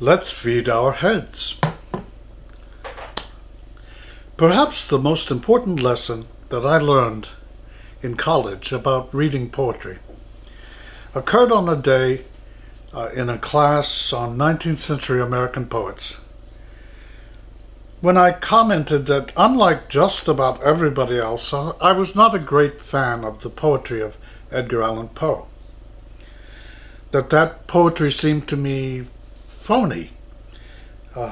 Let's feed our heads. Perhaps the most important lesson that I learned in college about reading poetry occurred on a day in a class on 19th century American poets, when I commented that unlike just about everybody else, I was not a great fan of the poetry of Edgar Allan Poe. That poetry seemed to me phony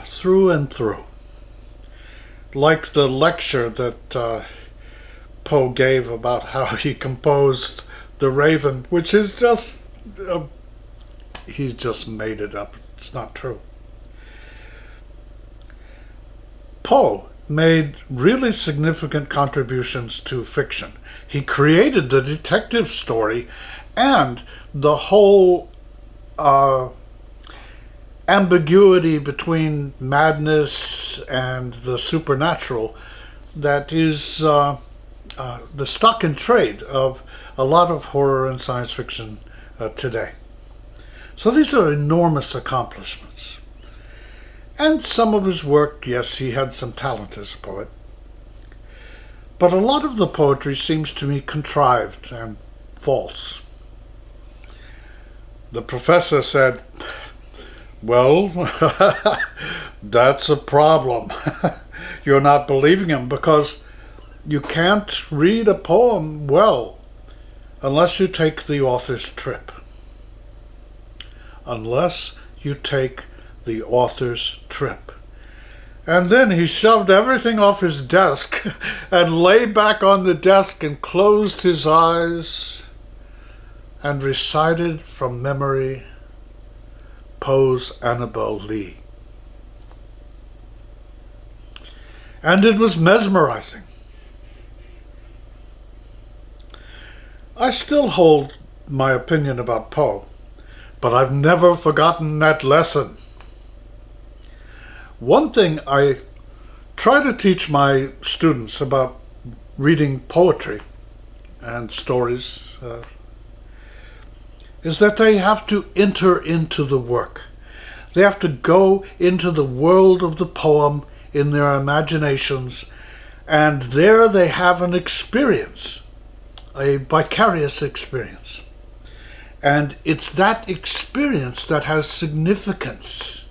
through and through. Like the lecture that Poe gave about how he composed The Raven, which is just, he's just made it up. It's not true. Poe made really significant contributions to fiction. He created the detective story and the whole ambiguity between madness and the supernatural that is the stock in trade of a lot of horror and science fiction today. So these are enormous accomplishments. And some of his work, yes, he had some talent as a poet. But a lot of the poetry seems to me contrived and false. The professor said, "Well, that's a problem. You're not believing him because you can't read a poem well unless you take the author's trip. Unless you take the author's trip." And then he shoved everything off his desk and lay back on the desk and closed his eyes and recited from memory Poe's Annabel Lee. And it was mesmerizing. I still hold my opinion about Poe, but I've never forgotten that lesson. One thing I try to teach my students about reading poetry and stories is that they have to enter into the work. They have to go into the world of the poem in their imaginations, and there they have an experience, a vicarious experience. And it's that experience that has significance.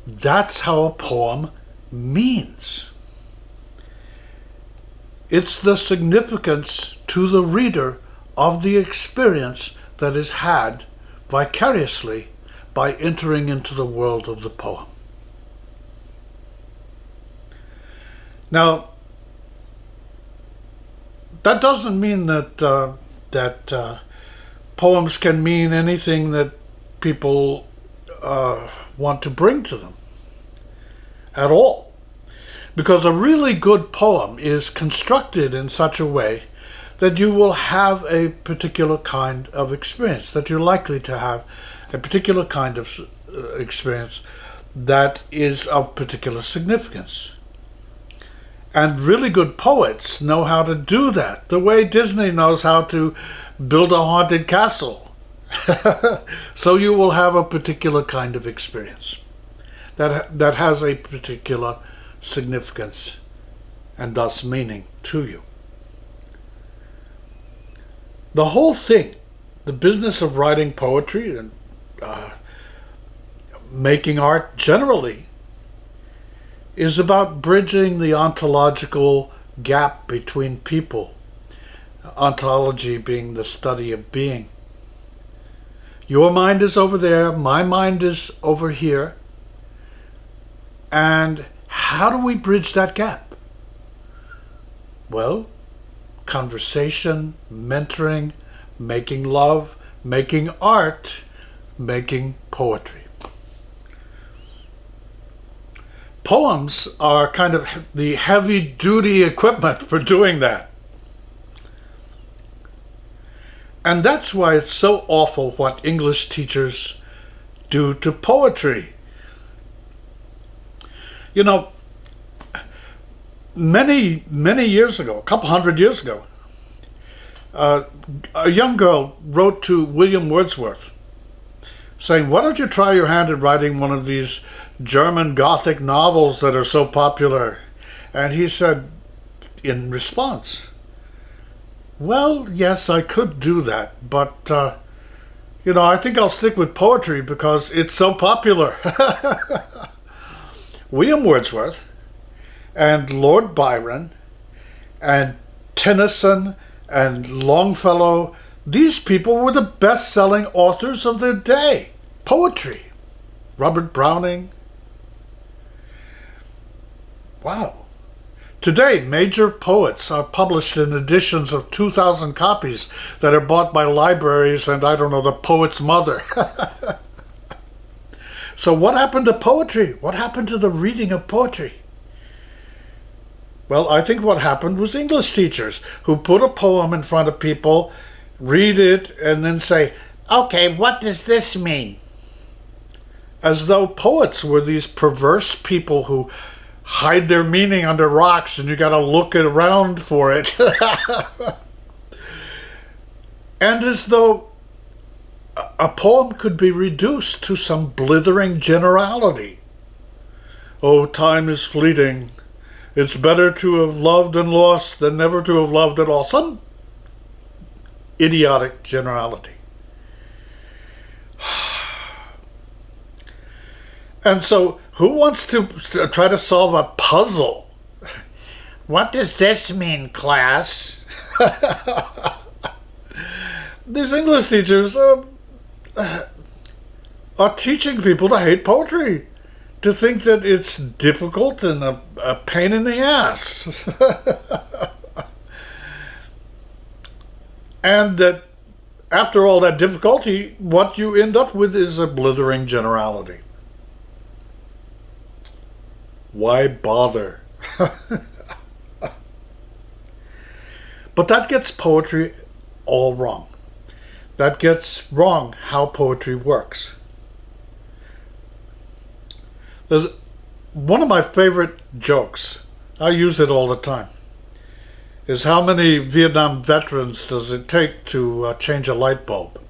That's how a poem means. It's the significance to the reader of the experience that is had vicariously by entering into the world of the poem. Now, that doesn't mean that poems can mean anything that people want to bring to them at all. Because a really good poem is constructed in such a way that you will have a particular kind of experience, that you're likely to have a particular kind of experience that is of particular significance. And really good poets know how to do that, the way Disney knows how to build a haunted castle. So you will have a particular kind of experience that has a particular significance and thus meaning to you. The whole thing, the business of writing poetry and making art generally, is about bridging the ontological gap between people. Ontology being the study of being. Your mind is over there, my mind is over here. And how do we bridge that gap? Well, conversation, mentoring, making love, making art, making poetry. Poems are kind of the heavy-duty equipment for doing that. And that's why it's so awful what English teachers do to poetry. You know, many years ago, a couple hundred years ago, a young girl wrote to William Wordsworth saying, why don't you try your hand at writing one of these German Gothic novels that are so popular? And he said, in response, well, yes, I could do that, but, I think I'll stick with poetry because it's so popular. William Wordsworth and Lord Byron and Tennyson and Longfellow, these people were the best-selling authors of their day. Poetry. Robert Browning. Wow. Today, major poets are published in editions of 2,000 copies that are bought by libraries and, the poet's mother. So what happened to poetry? What happened to the reading of poetry? Well, I think what happened was English teachers who put a poem in front of people, read it, and then say, okay, what does this mean? As though poets were these perverse people who hide their meaning under rocks and you got to look around for it. And as though a poem could be reduced to some blithering generality. Oh, time is fleeting. It's better to have loved and lost than never to have loved at all. Some idiotic generality. And so, who wants to try to solve a puzzle? What does this mean, class? These English teachers are teaching people to hate poetry, to think that it's difficult and a pain in the ass. And that after all that difficulty, what you end up with is a blithering generality. Why bother? But that gets poetry all wrong. That gets wrong how poetry works. There's one of my favorite jokes, I use it all the time, is how many Vietnam veterans does it take to change a light bulb?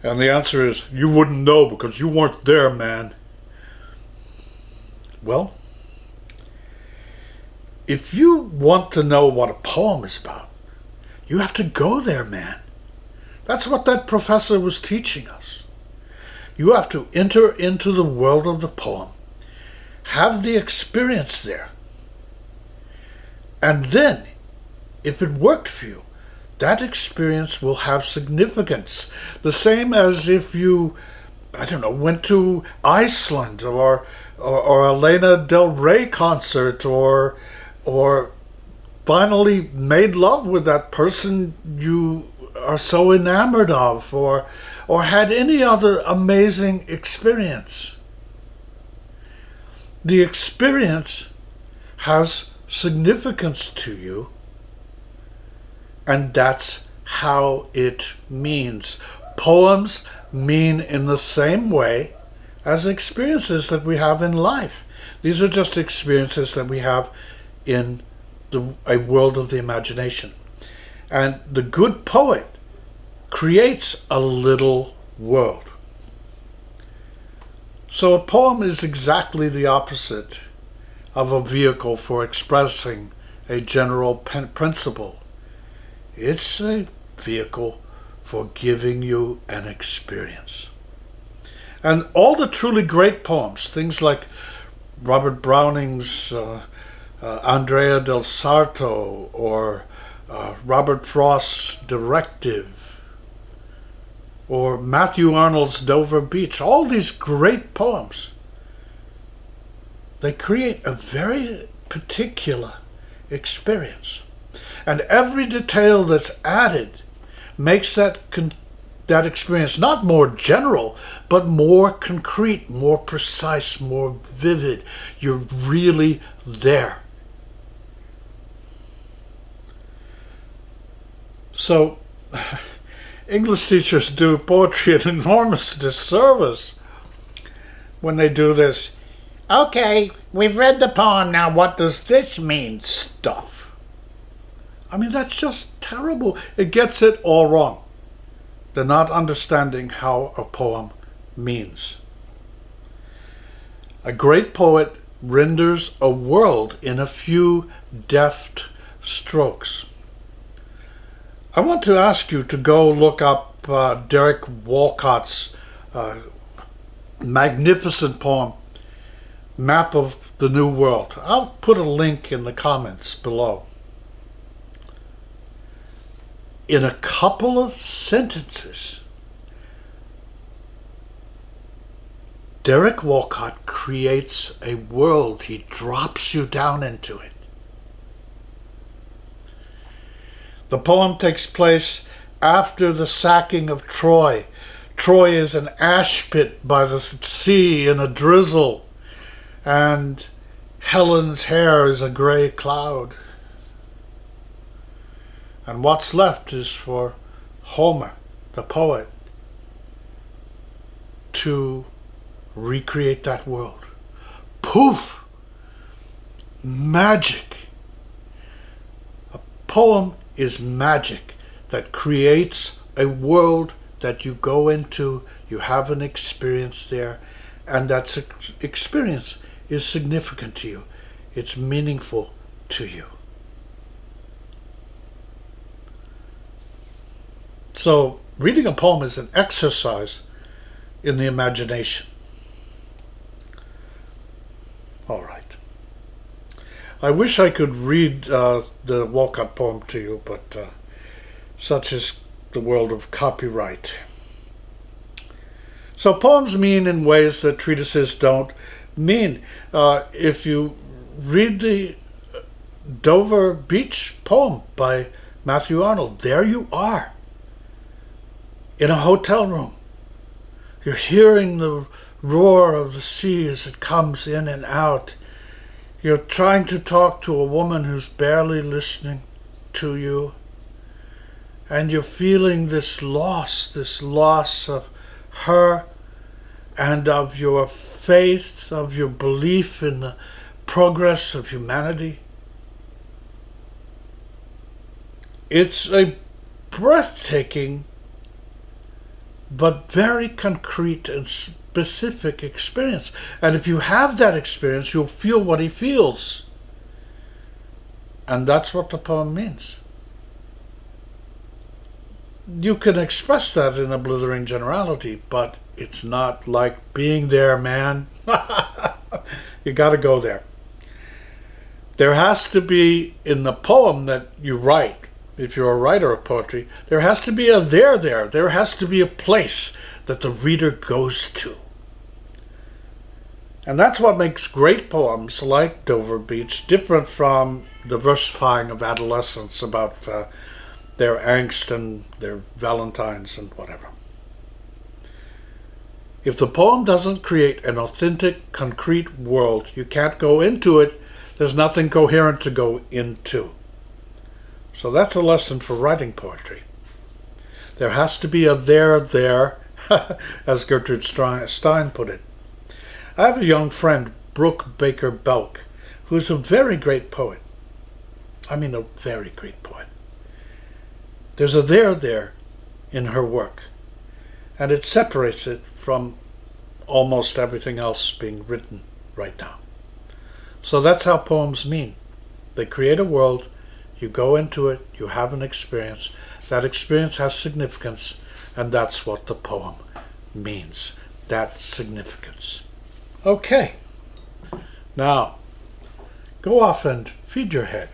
And the answer is, you wouldn't know because you weren't there, man. Well, if you want to know what a poem is about, you have to go there, man. That's what that professor was teaching us. You have to enter into the world of the poem, have the experience there, and then, if it worked for you, that experience will have significance. The same as if you, went to Iceland or a Lana Del Rey concert or finally made love with that person you are so enamored of or had any other amazing experience. The experience has significance to you, and that's how it means. Poems mean in the same way as experiences that we have in life. These are just experiences that we have in a world of the imagination. And the good poet creates a little world. So a poem is exactly the opposite of a vehicle for expressing a general principle. It's a vehicle for giving you an experience. And all the truly great poems, things like Robert Browning's Andrea del Sarto or Robert Frost's Directive or Matthew Arnold's Dover Beach, all these great poems, they create a very particular experience. And every detail that's added makes that experience not more general, but more concrete, more precise, more vivid. You're really there. So, English teachers do poetry an enormous disservice when they do this. Okay, we've read the poem, now what does this mean stuff? I mean, that's just terrible. It gets it all wrong. than not understanding how a poem means. A great poet renders a world in a few deft strokes. I want to ask you to go look up Derek Walcott's magnificent poem, Map of the New World. I'll put a link in the comments below. In a couple of sentences, Derek Walcott creates a world. He drops you down into it. The poem takes place after the sacking of Troy. Troy is an ash pit by the sea in a drizzle, and Helen's hair is a gray cloud. And what's left is for Homer, the poet, to recreate that world. Poof! Magic. A poem is magic that creates a world that you go into, you have an experience there, and that experience is significant to you. It's meaningful to you. So, reading a poem is an exercise in the imagination. All right. I wish I could read the Walcott poem to you, but such is the world of copyright. So poems mean in ways that treatises don't mean. If you read the Dover Beach poem by Matthew Arnold, there you are, in a hotel room. You're hearing the roar of the sea as it comes in and out. You're trying to talk to a woman who's barely listening to you. And you're feeling this loss of her and of your faith, of your belief in the progress of humanity. It's a breathtaking but very concrete and specific experience. And if you have that experience, you'll feel what he feels. And that's what the poem means. You can express that in a blithering generality, but it's not like being there, man. You got to go there. There has to be, in the poem that you write, if you're a writer of poetry, there has to be a there. There has to be a place that the reader goes to. And that's what makes great poems like Dover Beach different from the versifying of adolescents about their angst and their valentines and whatever. If the poem doesn't create an authentic, concrete world, you can't go into it. There's nothing coherent to go into. So that's a lesson for writing poetry. There has to be a there, as Gertrude Stein put it. I have a young friend, Brooke Baker Belk, who's a very great poet. I mean, a very great poet. There's a there in her work, and it separates it from almost everything else being written right now. So that's how poems mean. They create a world, you go into it, you have an experience. That experience has significance, and that's what the poem means, that significance. Okay, now go off and feed your head.